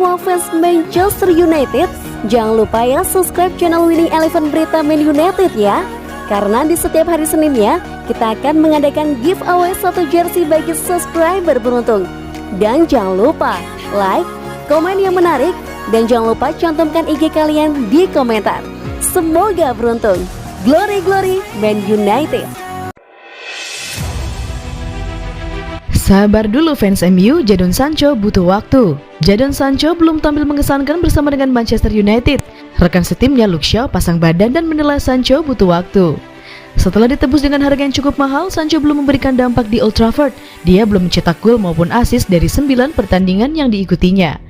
semua fans Manchester United, jangan lupa ya subscribe channel Winning Eleven Berita Man United ya. Karena di setiap hari Seninnya, kita akan mengadakan giveaway 1 jersey bagi subscriber beruntung. Dan jangan lupa like, komen yang menarik, dan jangan lupa cantumkan IG kalian di komentar. Semoga beruntung. Glory Glory Man United. Sabar dulu fans MU, Jadon Sancho butuh waktu. Jadon Sancho belum tampil mengesankan bersama dengan Manchester United. Rekan setimnya Luke Shaw pasang badan dan menilai Sancho butuh waktu. Setelah ditebus dengan harga yang cukup mahal, Sancho belum memberikan dampak di Old Trafford. Dia belum mencetak gol maupun assist dari 9 pertandingan yang diikutinya.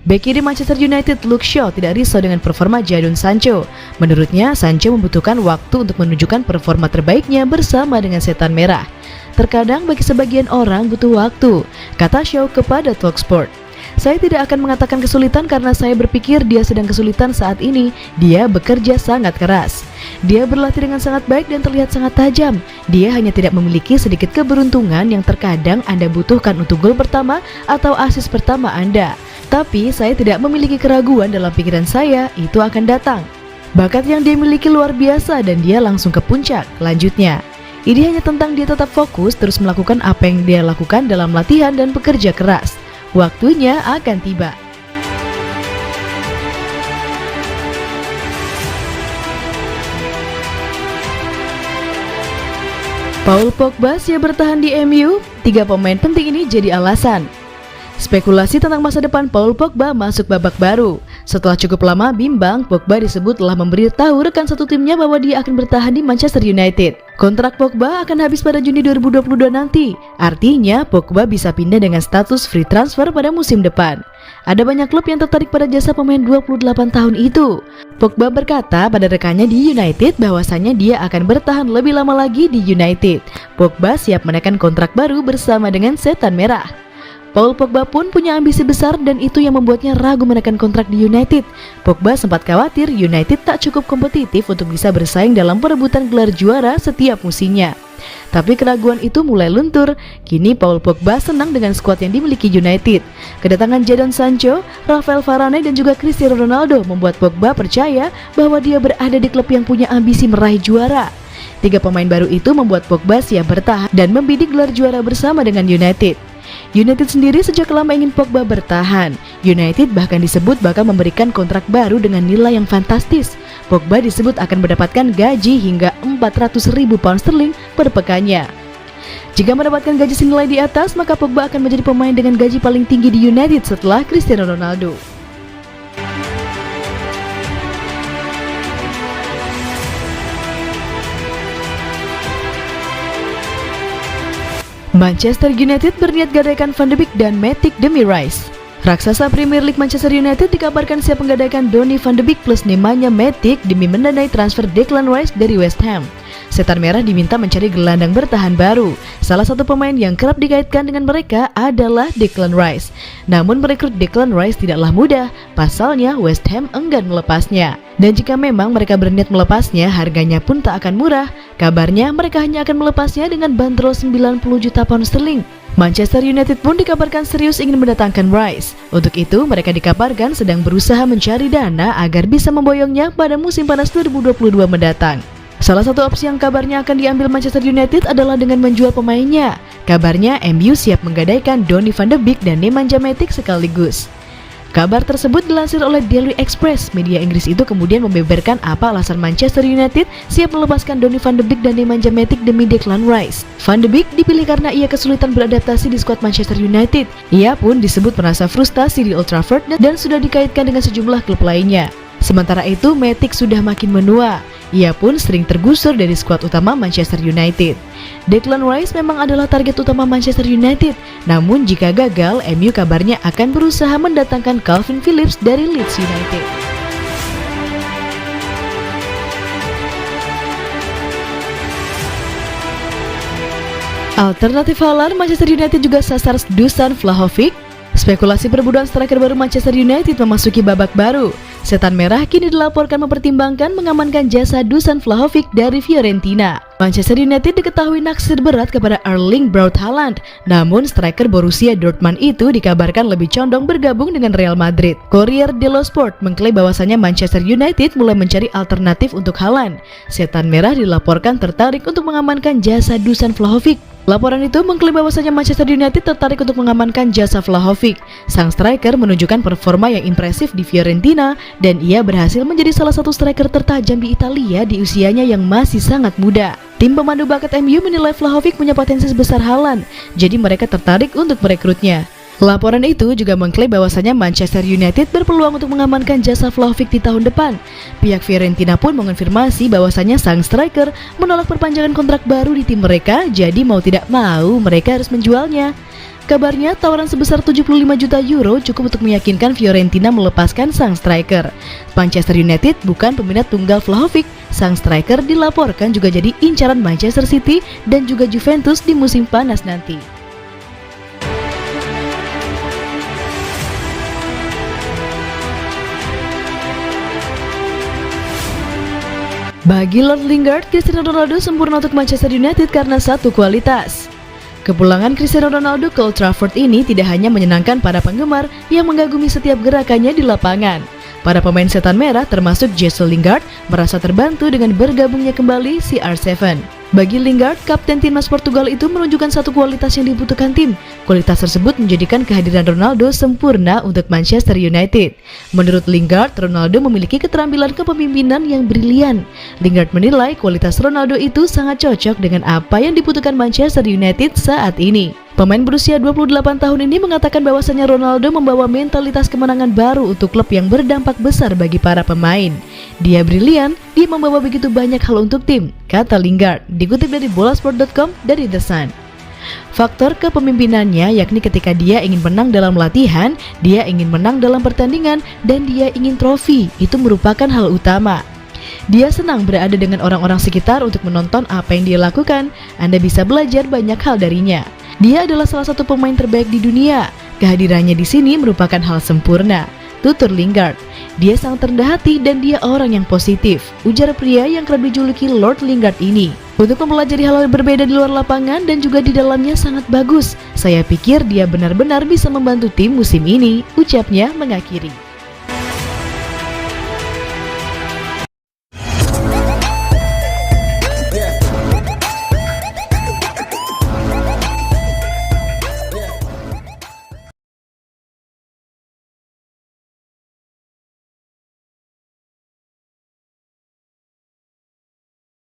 Bek kiri Manchester United Luke Shaw tidak risau dengan performa Jadon Sancho. Menurutnya, Sancho membutuhkan waktu untuk menunjukkan performa terbaiknya bersama dengan Setan Merah. Terkadang bagi sebagian orang butuh waktu, kata Shaw kepada Talksport. Saya tidak akan mengatakan kesulitan karena saya berpikir dia sedang kesulitan saat ini. Dia bekerja sangat keras. Dia berlatih dengan sangat baik dan terlihat sangat tajam. Dia hanya tidak memiliki sedikit keberuntungan yang terkadang Anda butuhkan untuk gol pertama atau assist pertama Anda. Tapi saya tidak memiliki keraguan dalam pikiran saya, itu akan datang. Bakat yang dia miliki luar biasa dan dia langsung ke puncak. Lanjutnya, ini hanya tentang dia tetap fokus terus melakukan apa yang dia lakukan dalam latihan dan bekerja keras. Waktunya akan tiba. Paul Pogba siap bertahan di MU? 3 pemain penting ini jadi alasan. Spekulasi tentang masa depan Paul Pogba masuk babak baru. Setelah cukup lama bimbang, Pogba disebut telah memberitahu rekan satu timnya bahwa dia akan bertahan di Manchester United. Kontrak Pogba akan habis pada Juni 2022 nanti. Artinya, Pogba bisa pindah dengan status free transfer pada musim depan. Ada banyak klub yang tertarik pada jasa pemain 28 tahun itu. Pogba berkata pada rekannya di United bahwasannya dia akan bertahan lebih lama lagi di United. Pogba siap menekan kontrak baru bersama dengan Setan Merah. Paul Pogba pun punya ambisi besar dan itu yang membuatnya ragu menekan kontrak di United. Pogba sempat khawatir United tak cukup kompetitif untuk bisa bersaing dalam perebutan gelar juara setiap musimnya. Tapi keraguan itu mulai luntur. Kini Paul Pogba senang dengan skuad yang dimiliki United. Kedatangan Jadon Sancho, Rafael Varane dan juga Cristiano Ronaldo membuat Pogba percaya bahwa dia berada di klub yang punya ambisi meraih juara. 3 pemain baru itu membuat Pogba siap bertahan dan membidik gelar juara bersama dengan United. United sendiri sejak lama ingin Pogba bertahan. United bahkan disebut bakal memberikan kontrak baru dengan nilai yang fantastis. Pogba disebut akan mendapatkan gaji hingga 400.000 pound sterling per pekannya. Jika mendapatkan gaji senilai di atas, maka Pogba akan menjadi pemain dengan gaji paling tinggi di United setelah Cristiano Ronaldo. Manchester United berniat gadaikan Van de Beek dan Matic demi Rice. Raksasa Premier League Manchester United dikabarkan siap menggadaikan Donny van de Beek plus Nemanja Matic demi mendanai transfer Declan Rice dari West Ham. Setan Merah diminta mencari gelandang bertahan baru. Salah satu pemain yang kerap dikaitkan dengan mereka adalah Declan Rice. Namun merekrut Declan Rice tidaklah mudah, pasalnya West Ham enggan melepasnya. Dan jika memang mereka berniat melepasnya, harganya pun tak akan murah. Kabarnya mereka hanya akan melepasnya dengan bandrol 90 juta pound sterling. Manchester United pun dikabarkan serius ingin mendatangkan Rice. Untuk itu, mereka dikabarkan sedang berusaha mencari dana agar bisa memboyongnya pada musim panas 2022 mendatang. Salah satu opsi yang kabarnya akan diambil Manchester United adalah dengan menjual pemainnya. Kabarnya MU siap menggadaikan Donny van de Beek dan Nemanja Matic sekaligus. Kabar tersebut dilansir oleh Daily Express. Media Inggris itu kemudian membeberkan apa alasan Manchester United siap melepaskan Donny van de Beek dan Nemanja Matic demi Declan Rice. Van de Beek dipilih karena ia kesulitan beradaptasi di skuad Manchester United. Ia pun disebut merasa frustasi di Old Trafford dan sudah dikaitkan dengan sejumlah klub lainnya. Sementara itu, Matic sudah makin menua. Ia pun sering tergusur dari skuad utama Manchester United. Declan Rice memang adalah target utama Manchester United. Namun jika gagal, MU kabarnya akan berusaha mendatangkan Calvin Phillips dari Leeds United. Alternatif halal, Manchester United juga sasar Dusan Vlahovic. Spekulasi perburuan striker baru Manchester United memasuki babak baru. Setan Merah kini dilaporkan mempertimbangkan mengamankan jasa Dusan Vlahovic dari Fiorentina. Manchester United diketahui naksir berat kepada Erling Braut Haaland, namun striker Borussia Dortmund itu dikabarkan lebih condong bergabung dengan Real Madrid. Corriere dello Sport mengklaim bahwasannya Manchester United mulai mencari alternatif untuk Haaland. Setan Merah dilaporkan tertarik untuk mengamankan jasa Dusan Vlahovic. Laporan itu mengklaim bahwasanya Manchester United tertarik untuk mengamankan jasa Vlahovic. Sang striker menunjukkan performa yang impresif di Fiorentina dan ia berhasil menjadi salah satu striker tertajam di Italia di usianya yang masih sangat muda. Tim pemandu bakat MU menilai Vlahovic punya potensi sebesar Haaland, jadi mereka tertarik untuk merekrutnya. Laporan itu juga mengklaim bahwasanya Manchester United berpeluang untuk mengamankan jasa Vlahovic di tahun depan. Pihak Fiorentina pun mengonfirmasi bahwasanya sang striker menolak perpanjangan kontrak baru di tim mereka, jadi mau tidak mau mereka harus menjualnya. Kabarnya tawaran sebesar 75 juta euro cukup untuk meyakinkan Fiorentina melepaskan sang striker. Manchester United bukan peminat tunggal Vlahovic. Sang striker dilaporkan juga jadi incaran Manchester City dan juga Juventus di musim panas nanti. Bagi Lord Lingard, Cristiano Ronaldo sempurna untuk Manchester United karena satu kualitas. Kepulangan Cristiano Ronaldo ke Old Trafford ini tidak hanya menyenangkan para penggemar yang mengagumi setiap gerakannya di lapangan. Para pemain Setan Merah termasuk Jesse Lingard merasa terbantu dengan bergabungnya kembali CR7. Bagi Lingard, kapten timnas Portugal itu menunjukkan satu kualitas yang dibutuhkan tim. Kualitas tersebut menjadikan kehadiran Ronaldo sempurna untuk Manchester United. Menurut Lingard, Ronaldo memiliki keterampilan kepemimpinan yang brilian. Lingard menilai kualitas Ronaldo itu sangat cocok dengan apa yang dibutuhkan Manchester United saat ini. Pemain berusia 28 tahun ini mengatakan bahwasannya Ronaldo membawa mentalitas kemenangan baru untuk klub yang berdampak besar bagi para pemain. Dia brilian, dia membawa begitu banyak hal untuk tim, kata Lingard, dikutip dari bolasport.com dari The Sun. Faktor kepemimpinannya yakni ketika dia ingin menang dalam latihan, dia ingin menang dalam pertandingan, dan dia ingin trofi, itu merupakan hal utama. Dia senang berada dengan orang-orang sekitar untuk menonton apa yang dia lakukan. Anda bisa belajar banyak hal darinya. Dia adalah salah satu pemain terbaik di dunia. Kehadirannya di sini merupakan hal sempurna, tutur Lingard. Dia sangat rendah hati dan dia orang yang positif, ujar pria yang kerap dijuluki Lord Lingard ini. Untuk mempelajari hal-hal berbeda di luar lapangan dan juga di dalamnya sangat bagus. Saya pikir dia benar-benar bisa membantu tim musim ini, ucapnya mengakhiri.